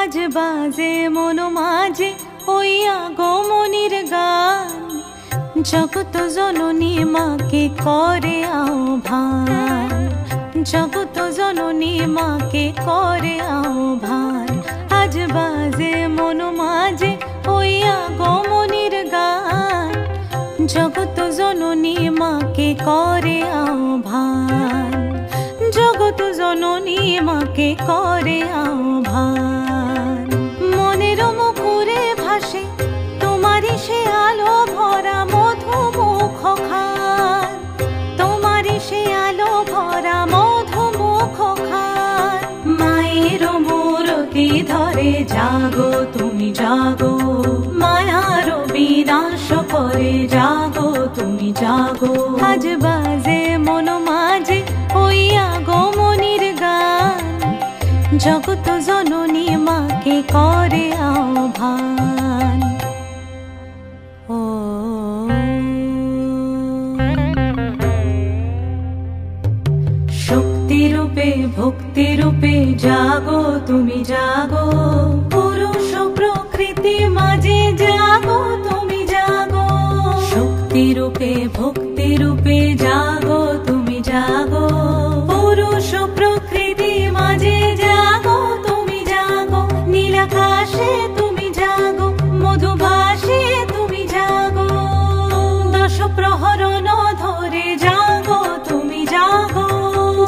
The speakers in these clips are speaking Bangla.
আজ বাজে মন মাঝে ওই আগমনীর গান, জগত জননী মাকে করে আহ্বান, জগত জননী মাকে করে আহ্বান। আজ বাজে মন মাঝে ওই আগমনীর গান, জগত জননী মাকে করে আহ্বান, জগত জননী মাকে করে আহ্বান। মনের মুখরে ভাসে তোমারই সে আলো ভরা মধুমুখ খান, তোমারই সে আলো ভরা মধুমুখ খান। মায়ের মূরতি ধরে জাগো তুমি জাগো, মায়ার বিনাশ করে জাগো তুমি জাগো। আজ বাজে মন মাঝে ওই আগমনীর গান, জগত জননী মাকে করে আহ্বান। ও শক্তি রূপে ভক্তি রূপে জাগো তুমি জাগো, পুরুষ প্রকৃতি মাঝে জাগো তুমি জাগো। শক্তি রূপে ভক্তি রূপে জাগো তুমি জাগো, পুরুষ প্রকৃতি মাঝে জাগো তুমি জাগো। নীলাকাশে তুমি জাগো, মধুভাসে তুমি জাগো, দশ প্রহরণ ধরে জাগো তুমি জাগো,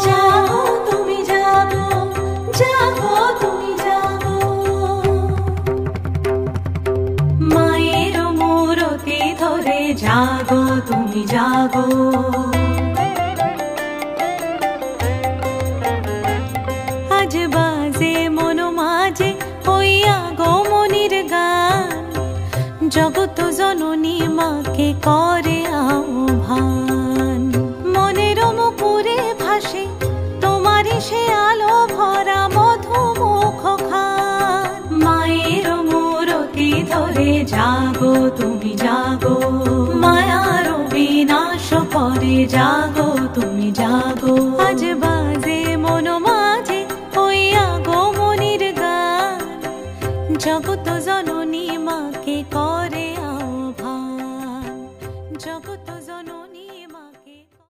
জাগো তুমি জাগো, জাগো তুমি জাগো। মায়ের মূরতি ধরে জাগো তুমি জাগো। আজ বাজে মন মাঝে ওই আগমনীর গান, জগত জননী মাকে করে আহ্বান। মনের মুখরে ভাসে তোমারই সে আলো ভরা মধুমুখ খান। মায়ের মূরতি ধরে জাগো তুমি জাগো, মায়ার বিনাশ করে জাগো তুমি জাগো। আজ বাজে মন মাঝে ওই আগমনীর গান, জগত জননী মা